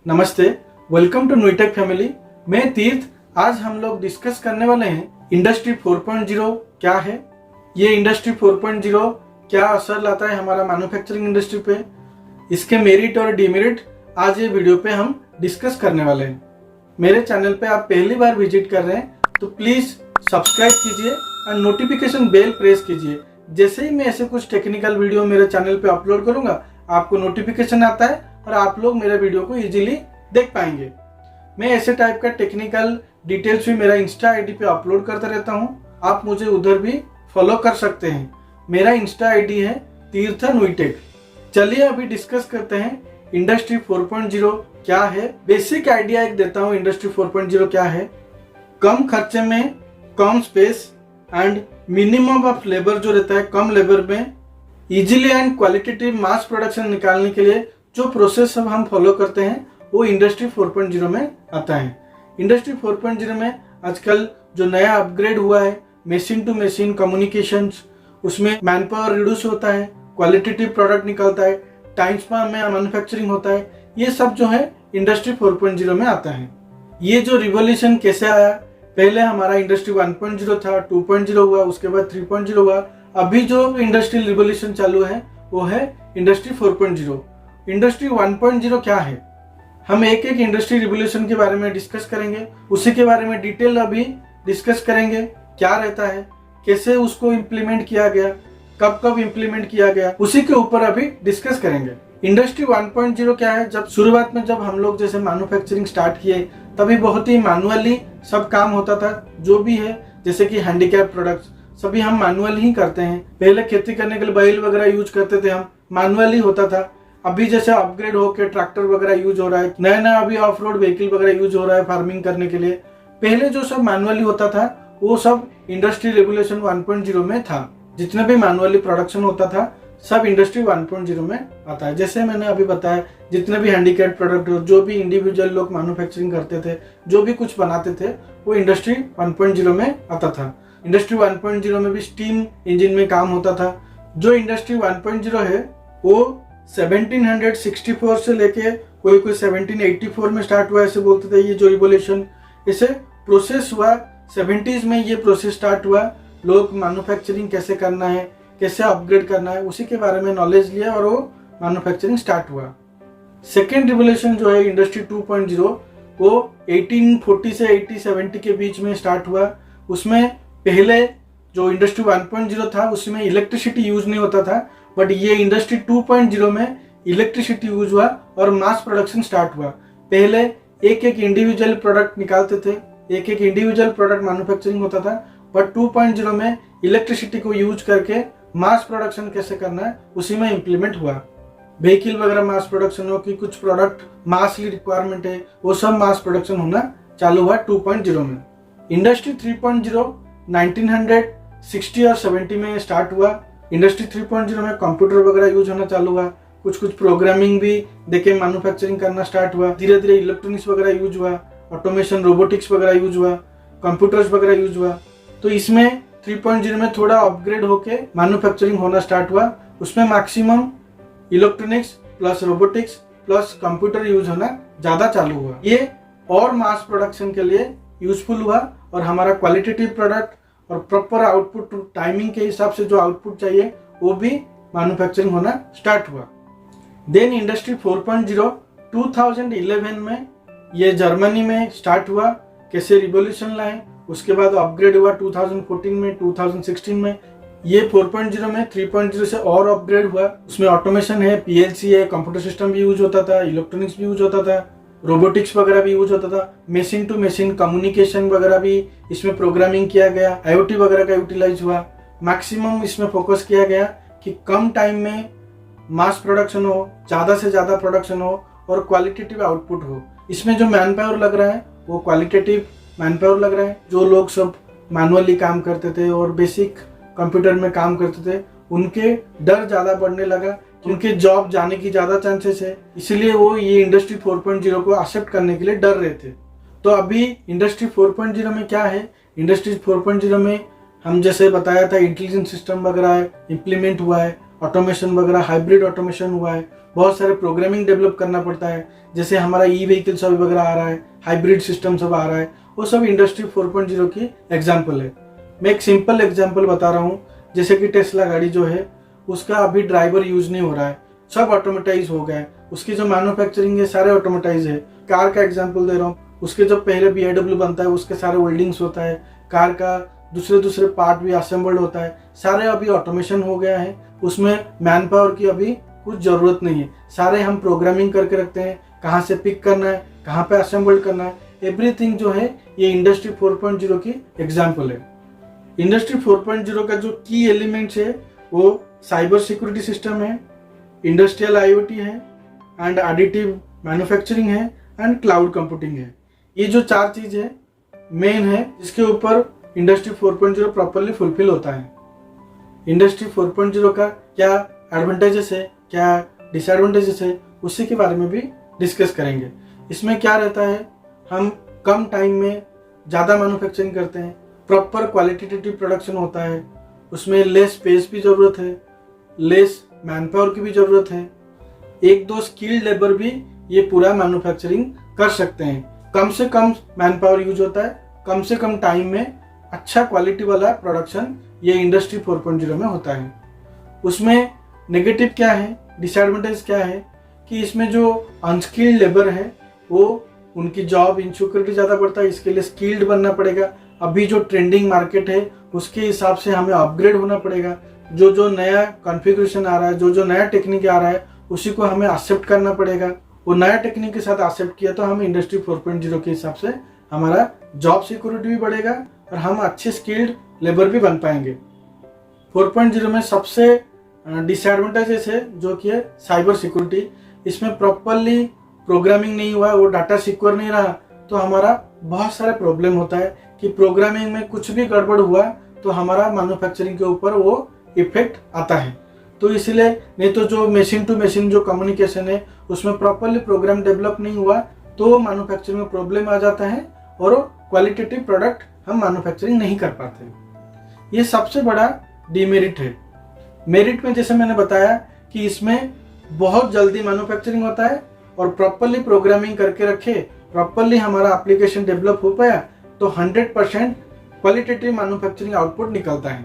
नमस्ते, welcome to नुईटेक family. मैं तीर्थ। आज हम लोग डिस्कस करने वाले हैं इंडस्ट्री 4.0 क्या है, ये इंडस्ट्री 4.0 क्या असर लाता है हमारा मैन्युफैक्चरिंग इंडस्ट्री पे, इसके मेरिट और डिमेरिट आज ये वीडियो पे हम डिस्कस करने वाले हैं। मेरे चैनल पे आप पहली बार विजिट कर रहे हैं तो प्लीज सब्सक्राइब कीजिए और नोटिफिकेशन बेल प्रेस कीजिए। जैसे ही मैं ऐसे कुछ टेक्निकल वीडियो मेरे चैनल पे अपलोड करूंगा आपको नोटिफिकेशन आता है और आप लोग मेरे वीडियो को इजीली देख पाएंगे। मैं ऐसे टाइप का टेक्निकल डिटेल्स भी मेरा इंस्टा आईडी पे अपलोड करता रहता हूँ, आप मुझे उधर भी फॉलो कर सकते हैं। मेरा इंस्टा आईडी है तीर्थ नुईटेक। चलिए अभी डिस्कस करते हैं इंडस्ट्री 4.0 क्या है। बेसिक आइडिया एक देता हूँ इंडस्ट्री 4.0 क्या है। कम खर्चे में कम space and minimum of labour जो रहता है, कम लेबर में easily and qualitative mass production निकालने के लिए जो प्रोसेस सब हम फॉलो करते हैं वो इंडस्ट्री 4.0 में आता है। इंडस्ट्री 4.0 में आजकल जो नया अपग्रेड हुआ है मशीन टू मशीन कम्युनिकेशंस, उसमें मैन पावर रिड्यूस होता है, क्वालिटेटिव प्रोडक्ट निकलता है, टाइम स्पैन में मैन्युफैक्चरिंग होता है, ये सब जो है इंडस्ट्री 4.0 में आता है। ये जो रिवोल्यूशन कैसे आया, पहले हमारा इंडस्ट्री 1.0 था, 2.0 हुआ, उसके बाद 3.0 हुआ, अभी जो इंडस्ट्रियल रिवोल्यूशन चालू है वो है इंडस्ट्री 4.0। इंडस्ट्री 1.0 क्या है, हम एक एक इंडस्ट्री रिवोल्यूशन के बारे में डिस्कस करेंगे, उसी के बारे में डिटेल अभी डिस्कस करेंगे। क्या रहता है, कैसे उसको इम्प्लीमेंट किया गया, कब कब इम्प्लीमेंट किया गया, उसी के ऊपर अभी डिस्कस करेंगे। इंडस्ट्री 1.0 क्या है, जब शुरुआत में जब हम लोग जैसे मैन्युफैक्चरिंग स्टार्ट किए तभी बहुत ही मैनुअली सब काम होता था। जो भी है जैसे कि हैंडीकैप प्रोडक्ट्स सभी हम मैनुअल ही करते हैं। पहले खेती करने के लिए बैल वगैरह यूज करते थे, हम मैनुअली होता था। अभी जैसे अपग्रेड होकर ट्रैक्टर वगैरह यूज हो रहा है, नया नया अभी ऑफ रोड व्हीकल वगैरह यूज हो रहा है फार्मिंग करने के लिए। पहले जो सब मैनुअली होता था वो सब इंडस्ट्री रेगुलेशन 1.0 में था। जितने भी मैनुअली प्रोडक्शन होता था सब इंडस्ट्री 1.0 में आता है। जैसे मैंने अभी बताया, जितने भी हैंडीकैप प्रोडक्ट जो भी इंडिविजुअल लोग मैन्युफैक्चरिंग करते थे, जो भी कुछ बनाते थे वो इंडस्ट्री 1.0 में आता था। इंडस्ट्री 1.0 में भी स्टीम इंजन में काम होता था। जो इंडस्ट्री 1.0 है वो 1764 से लेके कोई 1784 में स्टार्ट हुआ, ऐसे बोलते थे। ये जो रिवोल्यूशन ऐसे प्रोसेस हुआ, 70s में ये प्रोसेस स्टार्ट हुआ। लोग मैन्युफैक्चरिंग कैसे करना है, कैसे अपग्रेड करना है, उसी के बारे में नॉलेज लिया और वो मैन्युफैक्चरिंग स्टार्ट हुआ। सेकेंड रिवोल्यूशन जो है इंडस्ट्री 2.0 वो 1840 से 1870 के बीच में स्टार्ट हुआ। उसमें पहले जो इंडस्ट्री 1.0 था उसमें इलेक्ट्रिसिटी यूज नहीं होता था, बट ये इंडस्ट्री 2.0 में इलेक्ट्रिसिटी यूज हुआ और मास प्रोडक्शन स्टार्ट हुआ। पहले एक एक इंडिविजुअल प्रोडक्ट निकालते थे, एक एक इंडिविजुअल प्रोडक्ट मैन्युफैक्चरिंग होता था, बट 2.0 में इलेक्ट्रिसिटी को यूज करके मास प्रोडक्शन कैसे करना है उसी में इम्प्लीमेंट हुआ। व्हीकल वगैरह मास प्रोडक्शन हो कि कुछ प्रोडक्ट मासली रिक्वायरमेंट है, वो सब मास प्रोडक्शन होना चालू हुआ 2.0 में। इंडस्ट्री 3.0 1960 और 70 में स्टार्ट हुआ। इंडस्ट्री 3.0 में कंप्यूटर वगैरह यूज होना चालू हुआ, कुछ कुछ प्रोग्रामिंग भी देके मैन्युफैक्चरिंग करना स्टार्ट हुआ। धीरे धीरे इलेक्ट्रॉनिक्स वगैरह यूज हुआ, ऑटोमेशन रोबोटिक्स वगैरह यूज हुआ, कंप्यूटर्स वगैरह यूज हुआ। तो इसमें 3.0 में थोड़ा अपग्रेड होके मैन्युफैक्चरिंग होना स्टार्ट हुआ। उसमें maximum electronics plus robotics plus computer use होना ज्यादा चालू हुआ। ये और मास प्रोडक्शन के लिए यूजफुल हुआ और हमारा क्वालिटेटिव प्रोडक्ट और प्रॉपर आउटपुट टाइमिंग के हिसाब से जो आउटपुट चाहिए वो भी मैन्युफैक्चरिंग होना स्टार्ट हुआ। देन इंडस्ट्री 4.0 2011 में ये जर्मनी में स्टार्ट हुआ, कैसे रिवोल्यूशन लाए, उसके बाद अपग्रेड हुआ 2014 में, 2016 में। ये 4.0 में 3.0 से और अपग्रेड हुआ। उसमें ऑटोमेशन है, पीएलसी है, कंप्यूटर सिस्टम भी यूज होता था, इलेक्ट्रॉनिक्स भी यूज होता था, रोबोटिक्स वगैरह भी यूज होता था, मशीन टू मशीन कम्युनिकेशन वगैरह भी इसमें प्रोग्रामिंग किया गया, आईओटी वगैरह का यूटिलाइज हुआ। मैक्सिमम इसमें फोकस किया गया कि कम टाइम में मास प्रोडक्शन हो, ज़्यादा से ज़्यादा प्रोडक्शन हो और क्वालिटेटिव आउटपुट हो। इसमें जो मैन पावर लग रहा है वो क्वालिटेटिव मैन पावर लग रहा है। जो लोग सब मैनुअली काम करते थे और बेसिक कंप्यूटर में काम करते थे उनके डर ज़्यादा बढ़ने लगा, उनके जॉब जाने की ज़्यादा चांसेस है, इसलिए वो ये इंडस्ट्री 4.0 को एक्सेप्ट करने के लिए डर रहे थे। तो अभी इंडस्ट्री 4.0 में क्या है, इंडस्ट्री 4.0 में हम जैसे बताया था इंटेलिजेंट सिस्टम वगैरह इम्प्लीमेंट हुआ है, ऑटोमेशन वगैरह हाइब्रिड ऑटोमेशन हुआ है, बहुत सारे प्रोग्रामिंग डेवलप करना पड़ता है। जैसे हमारा ई व्हीकल सब वगैरह आ रहा है, हाइब्रिड सिस्टम सब आ रहा है, वो सब इंडस्ट्री 4.0 की एग्जाम्पल है। मैं एक सिंपल एग्जाम्पल बता रहा हूँ, जैसे कि टेस्ला गाड़ी जो है उसका अभी ड्राइवर यूज नहीं हो रहा है, सब ऑटोमेटाइज हो गया है। उसकी जो मैन्युफैक्चरिंग है सारे ऑटोमेटाइज है। कार का एग्जाम्पल दे रहा हूँ, उसके जो पहले BIW बनता है उसके सारे वेल्डिंग्स होता है, कार का दूसरे पार्ट भी असेंबल्ड होता है, सारे अभी ऑटोमेशन हो गया है। उसमें मैन पावर की अभी कुछ जरूरत नहीं है, सारे हम प्रोग्रामिंग करके रखते हैं, कहाँ से पिक करना है, कहाँ पे असेंबल्ड करना है, एवरीथिंग जो है ये इंडस्ट्री 4.0 की एग्जाम्पल है। इंडस्ट्री 4.0 का जो की एलिमेंट्स है वो साइबर सिक्योरिटी सिस्टम है, इंडस्ट्रियल IoT है, एंड एडिटिव मैन्युफैक्चरिंग है, एंड क्लाउड कंप्यूटिंग है। ये जो 4 चीज है मेन है जिसके ऊपर इंडस्ट्री 4.0 प्रॉपरली फुलफिल होता है। इंडस्ट्री 4.0 का क्या एडवांटेजेस है, क्या डिसएडवांटेजेस है, उसी के बारे में भी डिस्कस करेंगे। इसमें क्या रहता है, हम कम टाइम में ज़्यादा मैन्युफैक्चरिंग करते हैं, प्रॉपर क्वालिटेटिव प्रोडक्शन होता है, उसमें लेस स्पेस भी ज़रूरत है, लेस मैन पावर की भी ज़रूरत है, 1-2 स्किल्ड लेबर भी ये पूरा मैन्युफैक्चरिंग कर सकते हैं। कम से कम मैन पावर यूज होता है, कम से कम टाइम में अच्छा क्वालिटी वाला प्रोडक्शन ये इंडस्ट्री 4.0 में होता है। उसमें नेगेटिव क्या है, डिसएडवांटेज क्या है कि इसमें जो अनस्किल्ड लेबर है वो उनकी जॉब इनसिक्योरिटी ज़्यादा बढ़ता है, इसके लिए स्किल्ड बनना पड़ेगा। अभी जो ट्रेंडिंग मार्केट है उसके हिसाब से हमें अपग्रेड होना पड़ेगा। जो नया कॉन्फ़िगरेशन आ रहा है, जो नया टेक्निक आ रहा है उसी को हमें एक्सेप्ट करना पड़ेगा। वो नया टेक्निक के साथ एक्सेप्ट किया तो हम इंडस्ट्री 4.0 के हिसाब से हमारा जॉब सिक्योरिटी भी बढ़ेगा और हम अच्छे स्किल्ड लेबर भी बन पाएंगे। 4.0 में सबसे डिसएडवांटेजेस है जो कि है साइबर सिक्योरिटी। इसमें प्रॉपरली प्रोग्रामिंग नहीं हुआ, वो डाटा सिक्योर नहीं रहा तो हमारा बहुत सारा प्रॉब्लम होता है कि प्रोग्रामिंग में कुछ भी गड़बड़ हुआ तो हमारा मैन्युफैक्चरिंग के ऊपर वो इफेक्ट आता है। तो इसलिए नहीं तो जो मशीन टू मशीन जो कम्युनिकेशन है उसमें प्रॉपरली प्रोग्राम डेवलप नहीं हुआ तो मैन्युफैक्चरिंग में प्रॉब्लम आ जाता है और क्वालिटेटिव प्रोडक्ट हम मैन्युफैक्चरिंग नहीं कर पाते। ये सबसे बड़ा डिमेरिट है। मेरिट में जैसे मैंने बताया कि इसमें बहुत जल्दी मैन्युफैक्चरिंग होता है और प्रॉपरली प्रोग्रामिंग करके रखे, प्रॉपरली हमारा एप्लीकेशन डेवलप हो पाया तो 100% क्वालिटेटिव मैन्युफैक्चरिंग आउटपुट निकलता है।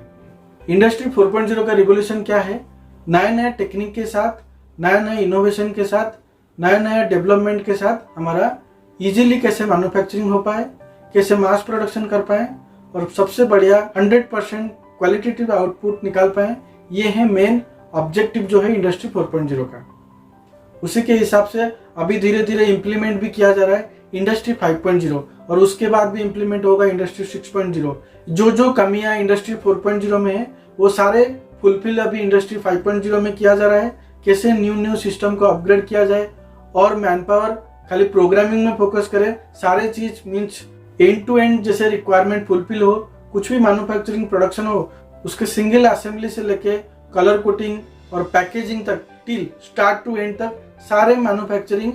इंडस्ट्री 4.0 का रिवोल्यूशन क्या है, नया टेक्निक के साथ, नया इनोवेशन के साथ, नया डेवलपमेंट के साथ हमारा इजीली कैसे मैन्युफैक्चरिंग हो पाए, कैसे मास प्रोडक्शन कर पाए और सबसे बढ़िया 100% क्वालिटेटिव आउटपुट निकाल पाए। ये है मेन ऑब्जेक्टिव जो है इंडस्ट्री 4.0 का। उसी के हिसाब से अभी धीरे धीरे इम्प्लीमेंट भी किया जा रहा है इंडस्ट्री 5.0 और उसके बाद भी इम्प्लीमेंट होगा इंडस्ट्री 6.0। जो कमियां इंडस्ट्री 4.0 में है वो सारे फुलफिल अभी इंडस्ट्री 5.0 में किया जा रहा है। कैसे न्यू सिस्टम को अपग्रेड किया जाए और मैन पावर खाली प्रोग्रामिंग में फोकस करे, सारे चीज मीन्स एंड टू एंड जैसे रिक्वायरमेंट फुलफिल हो, कुछ भी मैन्युफैक्चरिंग प्रोडक्शन हो उसके सिंगल असेंबली से लेके कलर कोटिंग और पैकेजिंग तक टिल स्टार्ट टू एंड तक सारे मैन्युफैक्चरिंग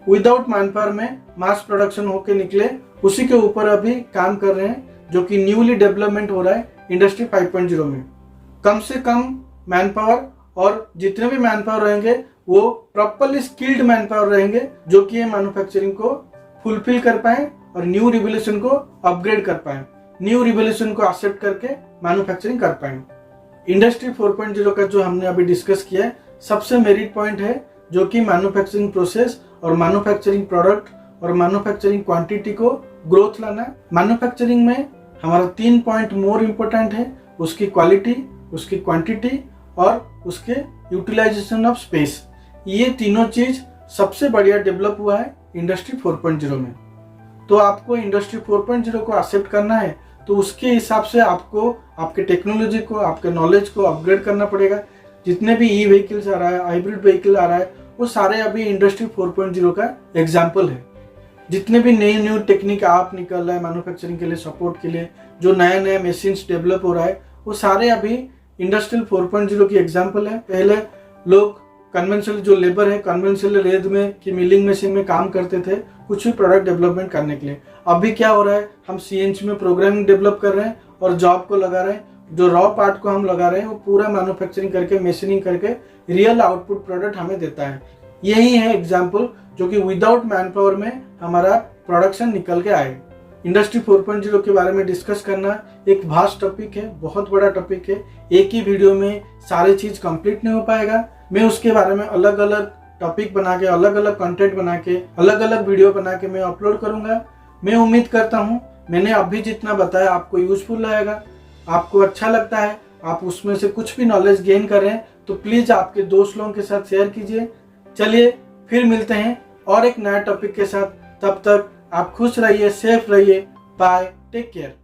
विदाउट मैन पावर में मास प्रोडक्शन होके निकले, उसी के ऊपर अभी काम कर रहे हैं जो कि न्यूली डेवलपमेंट हो रहा है इंडस्ट्री 5.0 में। कम से कम मैन पावर और जितने भी मैन पावर रहेंगे वो प्रॉपरली स्किल्ड मैन पावर रहेंगे जो कि ये मैन्युफैक्चरिंग को फुलफिल कर पाए और न्यू रिवोल्यूशन को अपग्रेड कर पाए, न्यू रिवोल्यूशन को एक्सेप्ट करके मैन्युफैक्चरिंग कर पाए। इंडस्ट्री 4.0 का जो हमने अभी डिस्कस किया है सबसे मेरिट पॉइंट है जो कि मैन्युफैक्चरिंग प्रोसेस और मैन्युफैक्चरिंग प्रोडक्ट और मैन्युफैक्चरिंग क्वांटिटी को ग्रोथ लाना। मैन्युफैक्चरिंग में हमारा 3 पॉइंट मोर इम्पोर्टेंट है, उसकी क्वालिटी, उसकी क्वांटिटी और उसके यूटिलाइजेशन ऑफ स्पेस। ये तीनों चीज सबसे बढ़िया डेवलप हुआ है इंडस्ट्री 4.0 में। तो आपको इंडस्ट्री 4.0 को एक्सेप्ट करना है तो उसके हिसाब से आपको आपके टेक्नोलॉजी को, आपके नॉलेज को अपग्रेड करना पड़ेगा। जितने भी ई व्हीकल्स आ रहा है, हाइब्रिड व्हीकल आ रहा है, वो सारे अभी इंडस्ट्री 4.0 का एग्जाम्पल है। जितने भी न्यू टेक्निक आप निकल रहा है मैन्युफैक्चरिंग के लिए, सपोर्ट के लिए, जो नया मशीन डेवलप हो रहा है वो सारे अभी इंडस्ट्रियल 4.0 की एग्जाम्पल है। पहले लोग कन्वेंशनल जो लेबर है कन्वेंशनल रेत में कि मिलिंग मशीन में काम करते थे कुछ भी प्रोडक्ट डेवलपमेंट करने के लिए। अभी क्या हो रहा है, हम CNC में प्रोग्रामिंग डेवलप कर रहे हैं और जॉब को लगा रहे हैं, जो रॉ पार्ट को हम लगा रहे हैं वो पूरा मैन्युफैक्चरिंग करके मशीनिंग करके रियल आउटपुट प्रोडक्ट हमें देता है। यही है एग्जाम्पल जो कि विदाउट मैन पावर में हमारा प्रोडक्शन निकल के आए। इंडस्ट्री 4.0 के बारे में डिस्कस करना एक वास्ट टॉपिक है, बहुत बड़ा टॉपिक है। एक ही वीडियो में सारी चीज कंप्लीट नहीं हो पाएगा। मैं उसके बारे में अलग अलग टॉपिक बना के, अलग अलग कंटेंट बना के, अलग अलग वीडियो बना के मैं अपलोड करूंगा। मैं उम्मीद करता हूँ मैंने अभी जितना बताया आपको यूजफुल रहेगा, आपको अच्छा लगता है, आप उसमें से कुछ भी नॉलेज गेन कर रहे हैं तो प्लीज आपके दोस्त लोगों के साथ शेयर कीजिए। चलिए फिर मिलते हैं और एक नया टॉपिक के साथ। तब तक आप खुश रहिए, सेफ रहिए। Bye, take care.